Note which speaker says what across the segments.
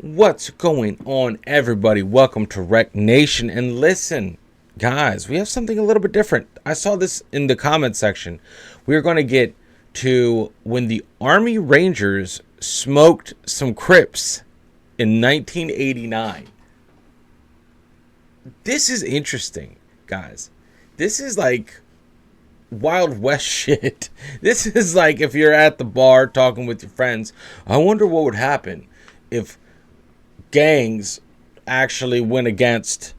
Speaker 1: What's going on, everybody? Welcome to Rec Nation. And listen, guys, we have something a little bit different. I saw this in the comment section. We're going to get to when the Army Rangers smoked some Crips in 1989. This is interesting, guys. This is like Wild West shit. This is like if you're at the bar talking with your friends. I wonder what would happen if gangs actually went against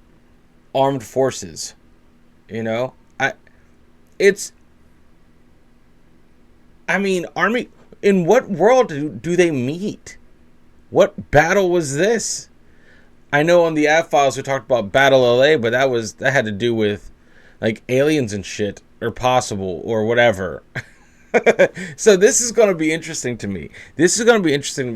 Speaker 1: armed forces. You know, Army, in what world do they meet? What battle was this? I know on the Ad Files we talked about Battle LA, but that had to do with like aliens and shit, or possible, or whatever. So this is going to be interesting to me.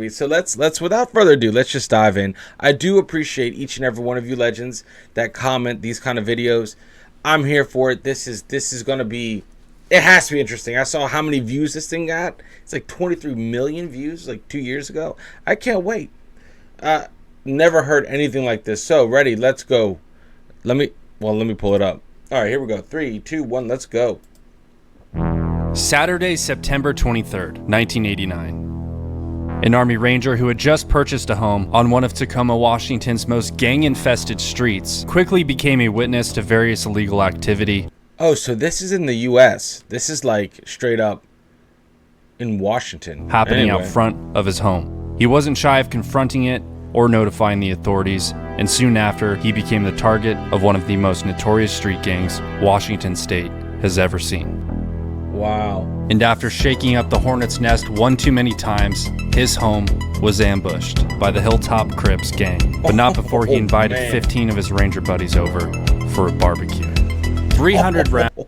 Speaker 1: So let's without further ado, let's just dive in. I do appreciate each and every one of you legends that comment these kind of videos. I'm here for it. This is going to be, it has to be interesting. I saw how many views this thing got. It's like 23 million views like 2 years ago. I can't wait. Never heard anything like this. So ready, let's go. Let me pull it up. All right, here we go. 3, 2, 1, let's go.
Speaker 2: Saturday, September 23rd, 1989. An Army Ranger who had just purchased a home on one of Tacoma, Washington's most gang-infested streets quickly became a witness to various illegal activity.
Speaker 1: Oh, so this is in the U.S. This is like straight up in Washington.
Speaker 2: Happening out front of his home. He wasn't shy of confronting it or notifying the authorities, and soon after, he became the target of one of the most notorious street gangs Washington State has ever seen.
Speaker 1: Wow.
Speaker 2: And after shaking up the hornet's nest one too many times, his home was ambushed by the Hilltop Crips gang, but not before he invited 15 of his Ranger buddies over for a barbecue. 300 rounds.
Speaker 1: Oh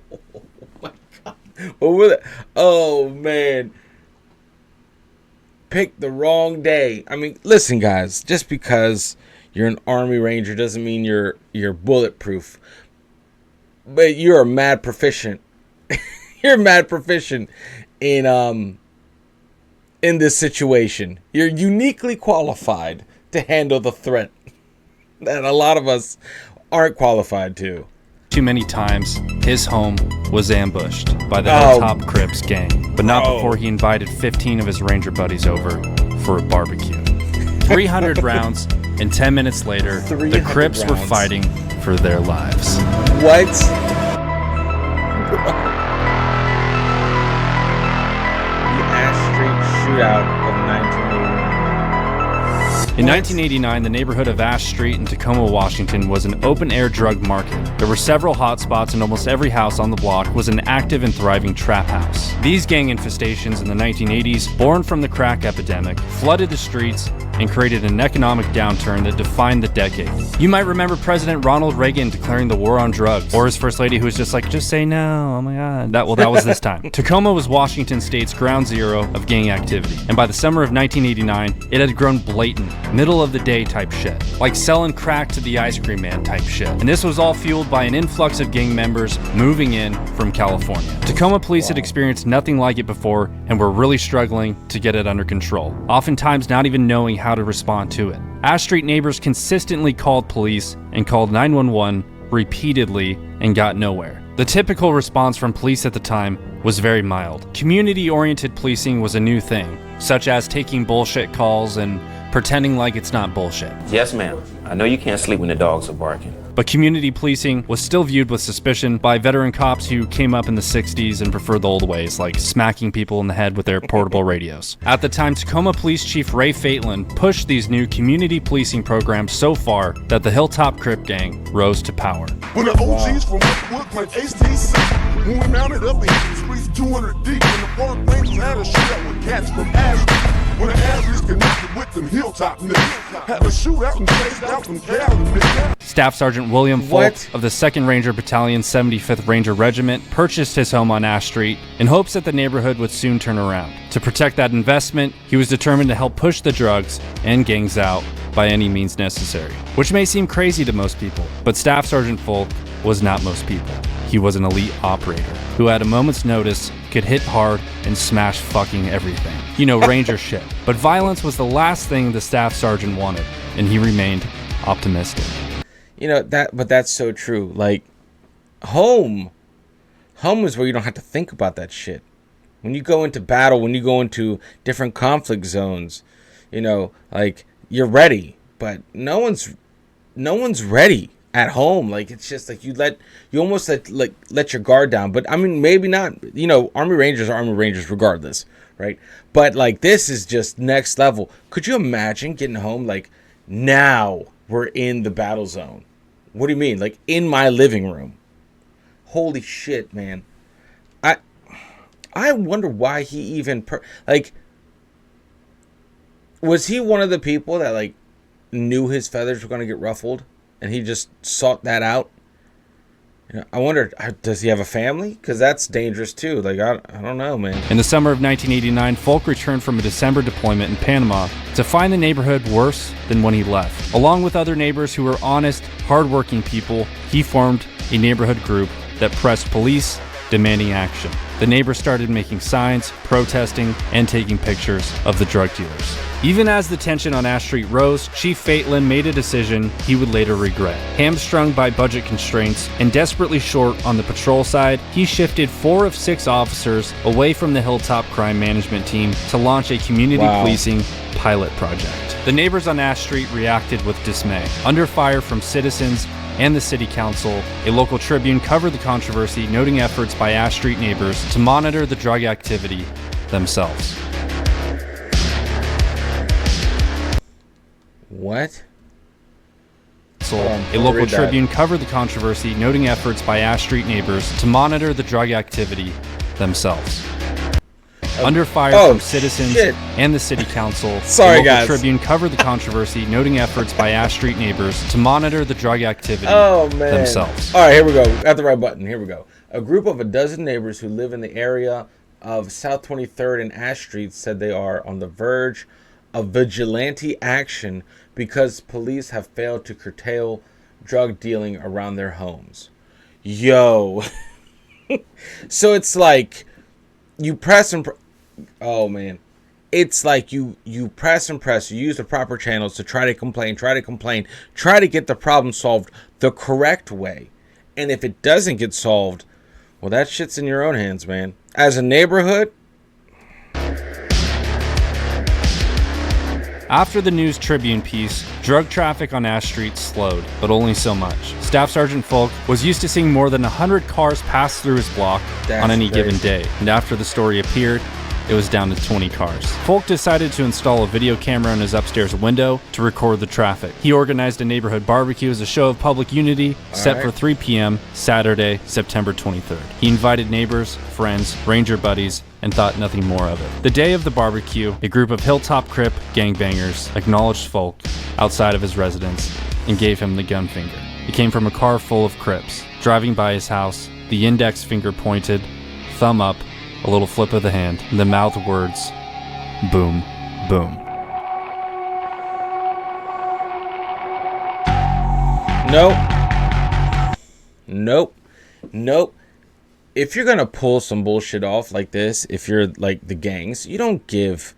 Speaker 1: my God. What was it? Oh man. Picked the wrong day. I mean, listen, guys, just because you're an Army Ranger doesn't mean you're bulletproof. But you're mad proficient. You're mad proficient in this situation. You're uniquely qualified to handle the threat that a lot of us aren't qualified to.
Speaker 2: Too many times, his home was ambushed by the Hilltop Crips gang, but not before he invited 15 of his Ranger buddies over for a barbecue. 300 rounds, and 10 minutes later, the Crips were fighting for their lives.
Speaker 1: What? Shootout of 1989.
Speaker 2: In 1989, the neighborhood of Ash Street in Tacoma, Washington was an open-air drug market. There were several hotspots, and almost every house on the block was an active and thriving trap house. These gang infestations in the 1980s, born from the crack epidemic, flooded the streets and created an economic downturn that defined the decade. You might remember President Ronald Reagan declaring the war on drugs, or his first lady who was just like, just say no, oh my God. That was this time. Tacoma was Washington State's ground zero of gang activity, and by the summer of 1989, it had grown blatant, middle of the day type shit, like selling crack to the ice cream man type shit. And this was all fueled by an influx of gang members moving in from California. Tacoma police had experienced nothing like it before and were really struggling to get it under control, oftentimes not even knowing how to respond to it. Ash Street neighbors consistently called police and called 911 repeatedly and got nowhere. The typical response from police at the time was very mild. Community-oriented policing was a new thing, such as taking bullshit calls and pretending like it's not bullshit.
Speaker 3: Yes, ma'am. I know you can't sleep when the dogs are barking.
Speaker 2: But community policing was still viewed with suspicion by veteran cops who came up in the 60s and preferred the old ways, like smacking people in the head with their portable radios. At the time, Tacoma Police Chief Ray Fatelin pushed these new community policing programs so far that the Hilltop Crip gang rose to power.
Speaker 4: When the OGs from Wood like HTC, when we mounted up in the streets 200 deep, when the Park Rangers had a shootout with cats from Ashby, when the Ashby's connected with them Hilltop niggas, had a shootout and chased out from Cali niggas.
Speaker 2: Staff Sergeant William Foulk of the 2nd Ranger Battalion, 75th Ranger Regiment purchased his home on Ash Street in hopes that the neighborhood would soon turn around. To protect that investment, he was determined to help push the drugs and gangs out by any means necessary. Which may seem crazy to most people, but Staff Sergeant Foulk was not most people. he was an elite operator who at a moment's notice could hit hard and smash fucking everything. You know, Ranger shit. But violence was the last thing the staff sergeant wanted, and he remained optimistic.
Speaker 1: You know, but that's so true. Like, home is where you don't have to think about that shit. When you go into battle, when you go into different conflict zones, you know, like, you're ready, but no one's ready at home. Like, it's just like you almost let your guard down. But I mean, maybe not. You know, Army Rangers are Army Rangers regardless, right? But like, this is just next level. Could you imagine getting home like, now we're in the battle zone? What do you mean? Like, in my living room? Holy shit, man. I wonder why he even was he one of the people that like knew his feathers were going to get ruffled and he just sought that out? You know, I wonder, does he have a family? Because that's dangerous too. Like, I don't know, man.
Speaker 2: In the summer of 1989, Foulk returned from a December deployment in Panama to find the neighborhood worse than when he left. Along with other neighbors who were honest, hardworking people, he formed a neighborhood group that pressed police, demanding action. The neighbors started making signs, protesting, and taking pictures of the drug dealers. Even as the tension on Ash Street rose, Chief Fatelin made a decision he would later regret. Hamstrung by budget constraints and desperately short on the patrol side, he shifted 4 of 6 officers away from the Hilltop Crime Management Team to launch a community policing pilot project. The neighbors on Ash Street reacted with dismay. Under fire from citizens and the city council, a local Tribune covered the controversy, noting efforts by Ash Street neighbors to monitor the drug activity themselves.
Speaker 1: What?
Speaker 2: A local Tribune covered the controversy, noting efforts by Ash Street neighbors to monitor the drug activity themselves. Under fire from citizens and the city council,
Speaker 1: Sorry,
Speaker 2: the local
Speaker 1: guys.
Speaker 2: Tribune covered the controversy, noting efforts by Ash Street neighbors to monitor the drug activity themselves.
Speaker 1: All right, here we go. Got the right button. Here we go. A group of a dozen neighbors who live in the area of South 23rd and Ash Street said they are on the verge of vigilante action because police have failed to curtail drug dealing around their homes. Yo. So it's like you press and oh man, it's like you press and press. You use the proper channels to try to complain, try to get the problem solved the correct way. And if it doesn't get solved, well, that shit's in your own hands, man. As a neighborhood.
Speaker 2: After the News Tribune piece, drug traffic on Ash Street slowed, but only so much. Staff Sergeant Foulk was used to seeing more than 100 cars pass through his block on any given day, and after the story appeared, it was down to 20 cars. Foulk decided to install a video camera in his upstairs window to record the traffic. He organized a neighborhood barbecue as a show of public unity, set for 3 p.m. Saturday, September 23rd. He invited neighbors, friends, Ranger buddies, and thought nothing more of it. The day of the barbecue, a group of Hilltop Crip gangbangers acknowledged Foulk outside of his residence and gave him the gun finger. It came from a car full of Crips. Driving by his house, the index finger pointed, thumb up, a little flip of the hand, and the mouthed words, boom, boom.
Speaker 1: Nope. If you're gonna pull some bullshit off like this, if you're like the gangs, you don't give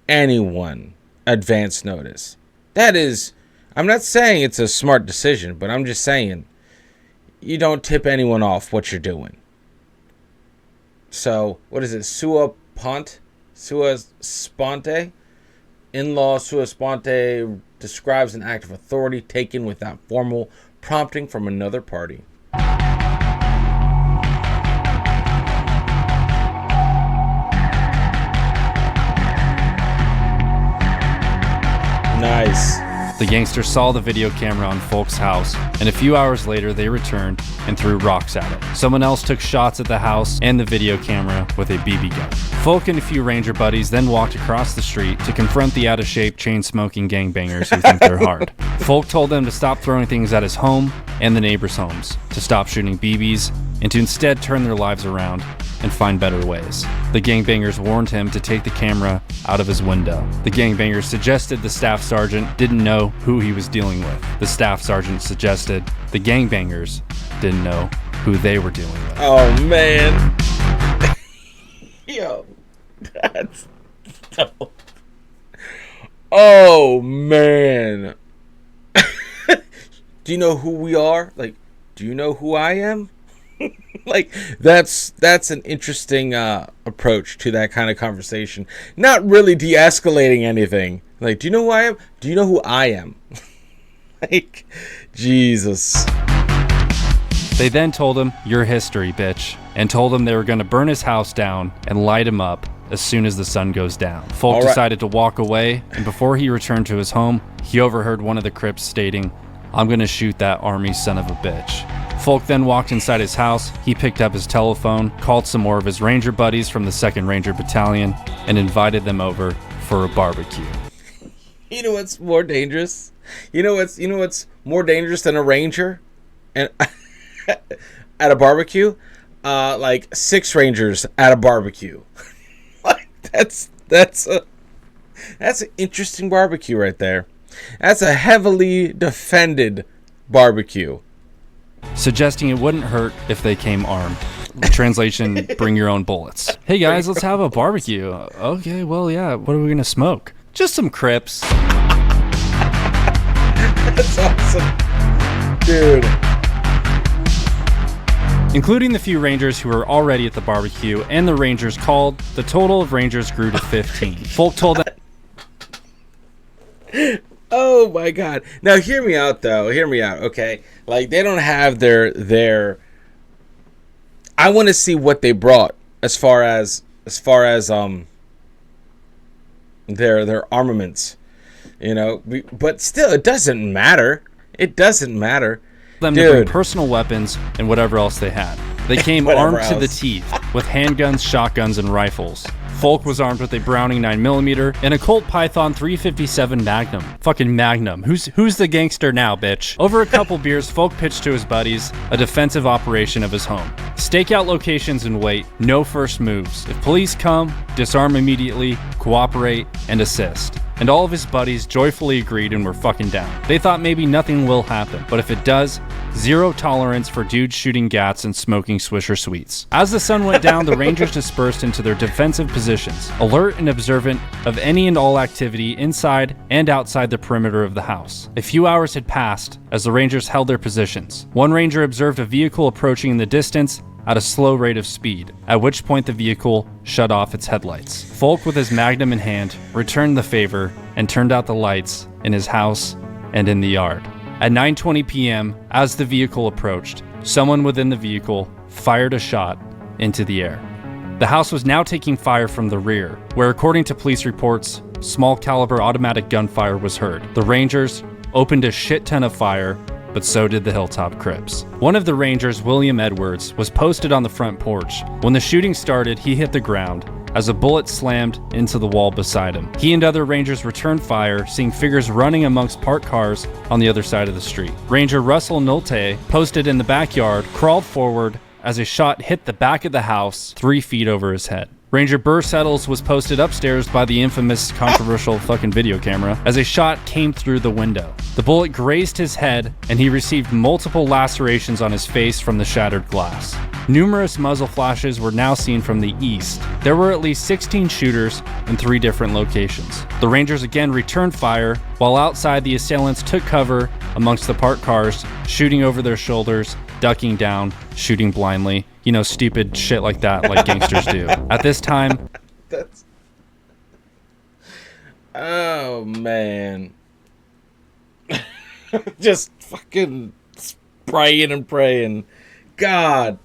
Speaker 1: anyone advance notice. That is, I'm not saying it's a smart decision, but I'm just saying you don't tip anyone off what you're doing. So, what is it? Sua sponte? In-law sua sponte describes an act of authority taken without formal prompting from another party. Nice.
Speaker 2: The gangsters saw the video camera on Foulk's house, and a few hours later they returned and threw rocks at it. Someone else took shots at the house and the video camera with a BB gun. Foulk and a few Ranger buddies then walked across the street to confront the out-of-shape, chain-smoking gangbangers who think they're hard. Foulk told them to stop throwing things at his home and the neighbors' homes, to stop shooting BBs, and to instead turn their lives around and find better ways. The gangbangers warned him to take the camera out of his window. The gangbangers suggested the staff sergeant didn't know who he was dealing with. The staff sergeant suggested the gangbangers didn't know who they were dealing with.
Speaker 1: Oh, man. Yo, that's dope. Oh, man. Do you know who we are? Like, do you know who I am? Like, that's an interesting approach to that kind of conversation. Not really de-escalating anything. Like, do you know who I am? Do you know who I am? Like, Jesus.
Speaker 2: They then told him, "Your history, bitch," and told him they were going to burn his house down and light him up as soon as the sun goes down. Foulk decided to walk away, and before he returned to his home, he overheard one of the Crips stating, "I'm going to shoot that army son of a bitch." Foulk then walked inside his house. He picked up his telephone, called some more of his Ranger buddies from the 2nd Ranger Battalion, and invited them over for a barbecue.
Speaker 1: You know what's more dangerous? You know what's more dangerous than a Ranger and at a barbecue? Like 6 Rangers at a barbecue. Like that's an interesting barbecue right there. That's a heavily defended barbecue.
Speaker 2: Suggesting it wouldn't hurt if they came armed. Translation, bring your own bullets. Hey guys, let's have a barbecue. Okay, well, yeah, what are we gonna smoke? Just some Crips.
Speaker 1: That's awesome. Dude.
Speaker 2: Including the few Rangers who were already at the barbecue and the Rangers called, the total of Rangers grew to 15. Foulk told them...
Speaker 1: Oh my God. Now hear me out though. Hear me out, okay? Like they don't have their I want to see what they brought as far as their armaments. You know, but still it doesn't matter. It doesn't matter.
Speaker 2: Them to bring personal weapons and whatever else they had. They came armed to the teeth with handguns, shotguns, and rifles. Foulk was armed with a Browning 9mm and a Colt Python 357 Magnum. Fucking Magnum. Who's the gangster now, bitch? Over a couple beers, Foulk pitched to his buddies a defensive operation of his home. Stake out locations and wait. No first moves. If police come, disarm immediately, cooperate, and assist. And all of his buddies joyfully agreed and were fucking down. They thought maybe nothing will happen, but if it does, zero tolerance for dudes shooting gats and smoking Swisher Sweets. As the sun went down, the Rangers dispersed into their defensive positions, alert and observant of any and all activity inside and outside the perimeter of the house. A few hours had passed as the Rangers held their positions. One Ranger observed a vehicle approaching in the distance at a slow rate of speed, at which point the vehicle shut off its headlights. Foulk, with his Magnum in hand, returned the favor and turned out the lights in his house and in the yard. At 9:20 p.m., as the vehicle approached, someone within the vehicle fired a shot into the air. The house was now taking fire from the rear, where, according to police reports, small caliber automatic gunfire was heard. The Rangers opened a shit ton of fire, but so did the Hilltop Crips. One of the Rangers, William Edwards, was posted on the front porch. When the shooting started, he hit the ground as a bullet slammed into the wall beside him. He and other Rangers returned fire, seeing figures running amongst parked cars on the other side of the street. Ranger Russell Nolte, posted in the backyard, crawled forward as a shot hit the back of the house 3 feet over his head. Ranger Burr Settles was posted upstairs by the infamous controversial fucking video camera as a shot came through the window. The bullet grazed his head and he received multiple lacerations on his face from the shattered glass. Numerous muzzle flashes were now seen from the east. There were at least 16 shooters in 3 different locations. The Rangers again returned fire, while outside the assailants took cover amongst the parked cars, shooting over their shoulders, ducking down, shooting blindly. You know, stupid shit like that, like gangsters do. At this time...
Speaker 1: That's... Oh, man. Just fucking spraying and praying. God.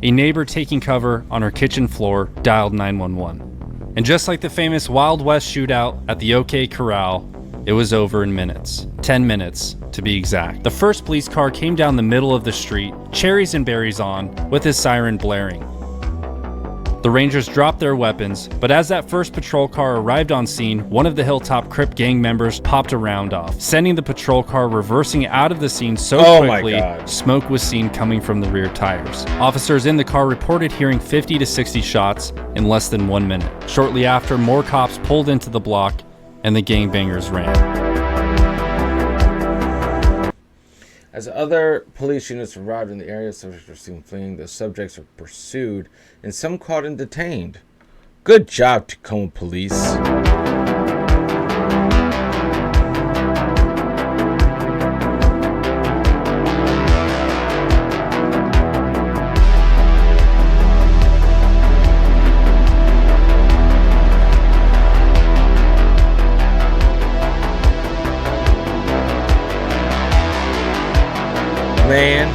Speaker 2: A neighbor taking cover on her kitchen floor dialed 911. And just like the famous Wild West shootout at the OK Corral, it was over in minutes. 10 minutes, to be exact. The first police car came down the middle of the street, cherries and berries on, with his siren blaring. The Rangers dropped their weapons, but as that first patrol car arrived on scene, one of the Hilltop Crip gang members popped a round off, sending the patrol car reversing out of the scene so quickly, smoke was seen coming from the rear tires. Officers in the car reported hearing 50 to 60 shots in less than 1 minute. Shortly after, more cops pulled into the block, and the gangbangers ran.
Speaker 1: As other police units arrived in the area, subjects were seen fleeing. The subjects were pursued and some caught and detained. Good job, Tacoma police. Man.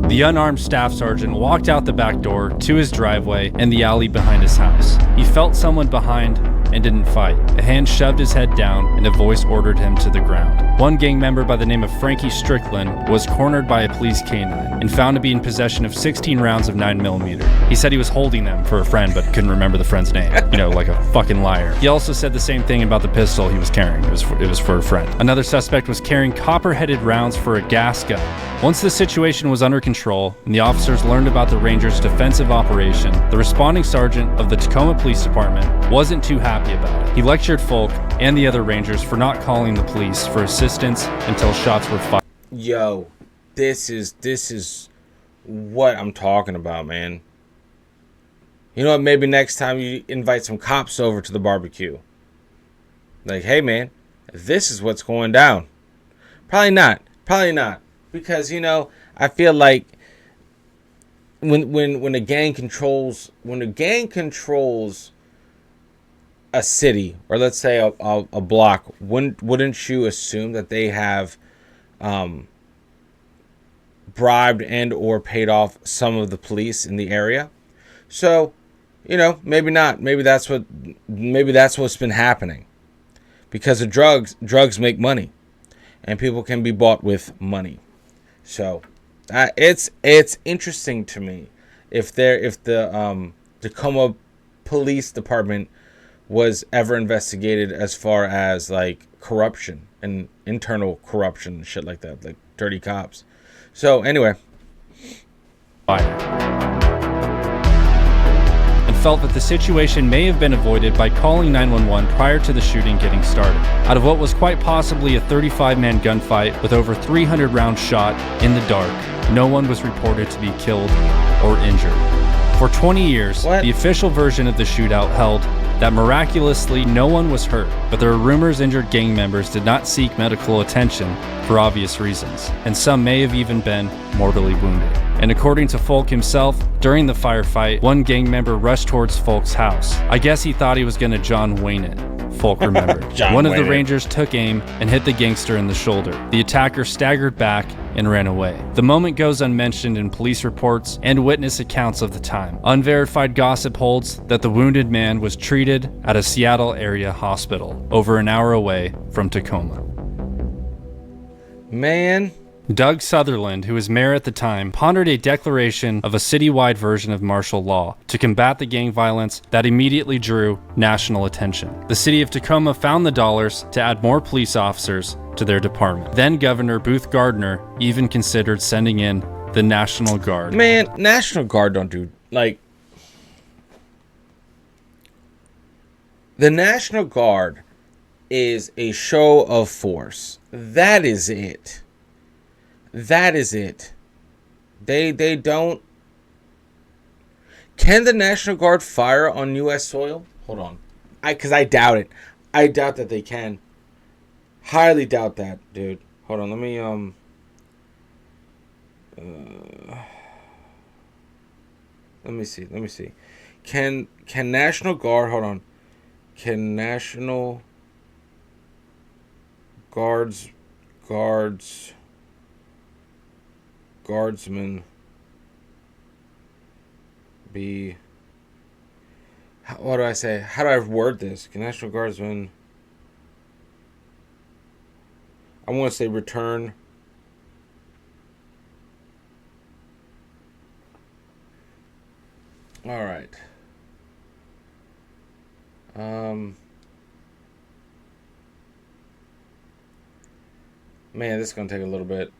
Speaker 2: The unarmed staff sergeant walked out the back door to his driveway and the alley behind his house. He felt someone behind and didn't fight. A hand shoved his head down and a voice ordered him to the ground. One gang member by the name of Frankie Strickland was cornered by a police canine and found to be in possession of 16 rounds of 9mm. He said he was holding them for a friend but couldn't remember the friend's name. You know, like a fucking liar. He also said the same thing about the pistol he was carrying. It was for a friend. Another suspect was carrying copper-headed rounds for a gas gun. Once the situation was under control and the officers learned about the Rangers' defensive operation, the responding sergeant of the Tacoma Police Department wasn't too happy about it. He lectured Foulk and the other Rangers for not calling the police for assistance until shots were fired.
Speaker 1: Yo, this is what I'm talking about, man. You know what? Maybe next time you invite some cops over to the barbecue. Like, hey, man, this is what's going down. Probably not. Because, you know, I feel like when a gang controls a city, or let's say a block, wouldn't you assume that they have bribed and or paid off some of the police in the area? So, you know, maybe not. Maybe that's what's been happening. Because of drugs make money, and people can be bought with money. So, it's interesting to me if the Tacoma Police Department was ever investigated as far as like corruption and internal corruption and shit like that, like dirty cops. So anyway,
Speaker 2: and felt that the situation may have been avoided by calling 911 prior to the shooting getting started. Out of what was quite possibly a 35-man gunfight with over 300 rounds shot in the dark, no one was reported to be killed or injured. For 20 years, the official version of the shootout held that miraculously no one was hurt, but there are rumors injured gang members did not seek medical attention for obvious reasons, and some may have even been mortally wounded. And according to Foulk himself, during the firefight, one gang member rushed towards Foulk's house. I guess he thought he was gonna John Wayne it, Foulk remembered. One of the Rangers took aim and hit the gangster in the shoulder. The attacker staggered back and ran away. The moment goes unmentioned in police reports and witness accounts of the time. Unverified gossip holds that the wounded man was treated at a Seattle area hospital, over an hour away from Tacoma.
Speaker 1: man.
Speaker 2: Doug Sutherland, who was mayor at the time, pondered a declaration of a citywide version of martial law to combat the gang violence that immediately drew national attention. The city of Tacoma found the dollars to add more police officers to their department. Then Governor Booth Gardner even considered sending in the National Guard.
Speaker 1: Man, National Guard don't do, like... The National Guard is a show of force. That is it. That is it. They don't... Can the National Guard fire on U.S. soil? Hold on. Because I doubt it. I doubt that they can. Highly doubt that, dude. Hold on, let me, let me see. Can National Guard... Hold on. Can National Guardsmen be... What do I say? How do I word this? Can National Guardsmen... I want to say return... Alright. Man, this is going to take a little bit.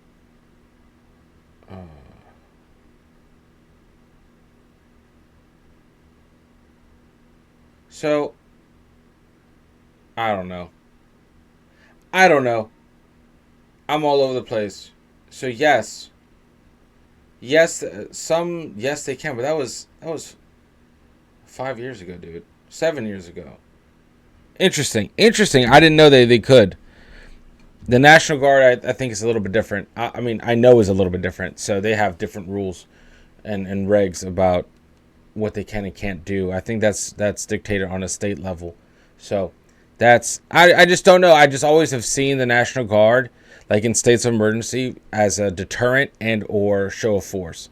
Speaker 1: So, I don't know. I don't know. I'm all over the place. So yes, yes, yes they can, but that was 5 years ago, dude. 7 years ago. Interesting. I didn't know they could. The National Guard, I think, is a little bit different. I mean, I know is a little bit different. So they have different rules and regs about what they can and can't do. I think that's dictated on a state level. So that's I just don't know. I just always have seen the National Guard, like in states of emergency, as a deterrent and or show of force.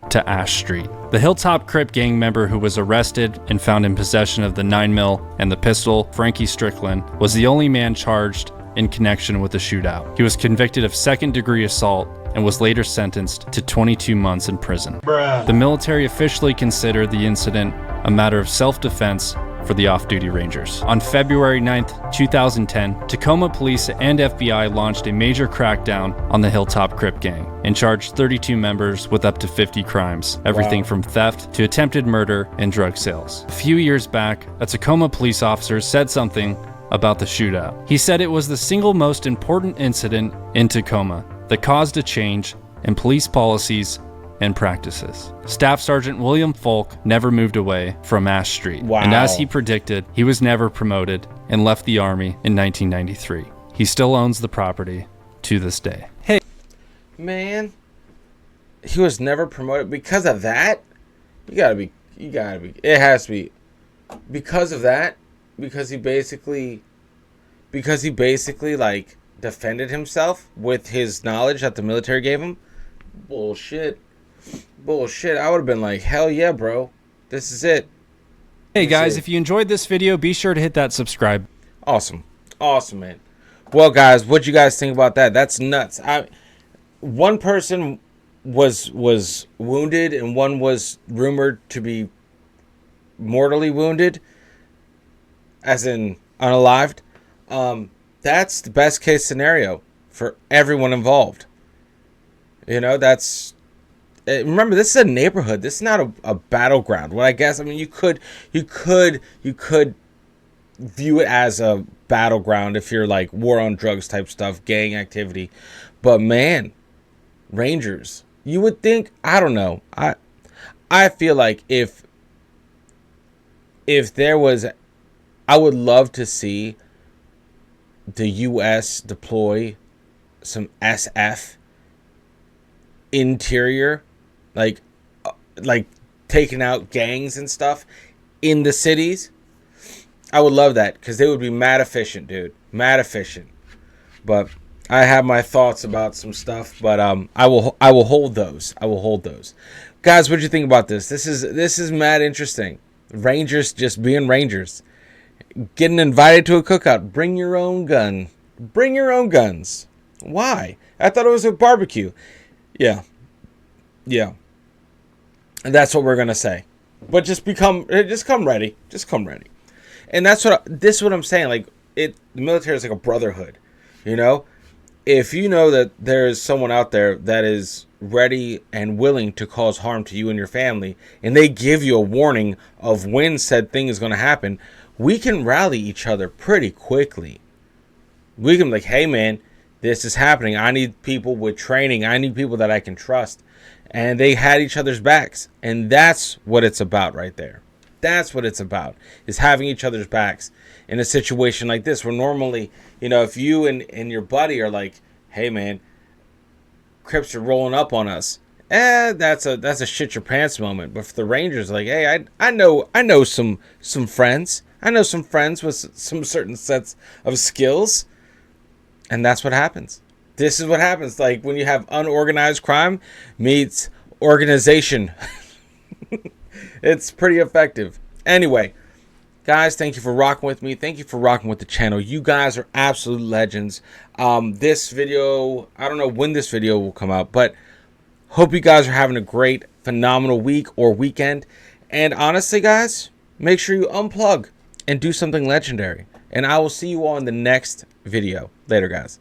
Speaker 2: To Ash Street. The Hilltop Crip gang member who was arrested and found in possession of the 9mm and the pistol, Frankie Strickland, was the only man charged in connection with the shootout. He was convicted of second-degree assault and was later sentenced to 22 months in prison. The military officially considered the incident a matter of self-defense for the off-duty Rangers. On February 9th, 2010, Tacoma police and FBI launched a major crackdown on the Hilltop Crip gang and charged 32 members with up to 50 crimes, everything from theft to attempted murder and drug sales. A few years back, a Tacoma police officer said something about the shootout. He said it was the single most important incident in Tacoma that caused a change in police policies and practices. Staff Sergeant William Foulk never moved away from Ash Street.
Speaker 1: Wow.
Speaker 2: And as he predicted, he was never promoted and left the Army in 1993. He still owns the property to this day. Hey,
Speaker 1: man, he was never promoted because of that? You gotta be, it has to be. Because of that? Because he basically like defended himself with his knowledge that the military gave him? Bullshit. I would have been like, hell yeah, bro. This is it.
Speaker 2: Hey guys, if you enjoyed this video, be sure to hit that subscribe.
Speaker 1: Awesome, man. Well, guys, what you guys think about that? That's nuts. One person was wounded and one was rumored to be mortally wounded, as in unalived. That's the best case scenario for everyone involved. You know, that's, remember, this is a neighborhood. This is not a battleground. Well, I guess, I mean, you could view it as a battleground if you're like war on drugs type stuff, gang activity. But man, Rangers, you would think, I don't know. I feel like if there was, I would love to see the U.S. deploy some SF interior, like taking out gangs and stuff in the cities. I would love that because they would be mad efficient, dude. Mad efficient. But I have my thoughts about some stuff, but I will hold those. Guys, what do you think about this? This is mad interesting. Rangers just being Rangers. Getting invited to a cookout. Bring your own gun. Bring your own guns. Why? I thought it was a barbecue. Yeah. And that's what we're gonna say. But just come ready. And this is what I'm saying. Like, the military is like a brotherhood. You know, if you know that there's someone out there that is ready and willing to cause harm to you and your family, and they give you a warning of when said thing is going to happen, we can rally each other pretty quickly. We can be like, hey man, this is happening. I need people with training. I need people that I can trust. And they had each other's backs. And that's what it's about right there. That's what it's about, is having each other's backs in a situation like this, where normally, you know, if you and your buddy are like, hey man, Crips are rolling up on us, that's a shit your pants moment. But for the Rangers, like, hey, I know some friends. I know some friends with some certain sets of skills. And that's what happens. This is what happens. Like when you have unorganized crime meets organization. It's pretty effective. Anyway, guys, thank you for rocking with me. Thank you for rocking with the channel. You guys are absolute legends. This video, I don't know when this video will come out, but hope you guys are having a great, phenomenal week or weekend. And honestly, guys, make sure you unplug and do something legendary. And I will see you all in the next video. Later, guys.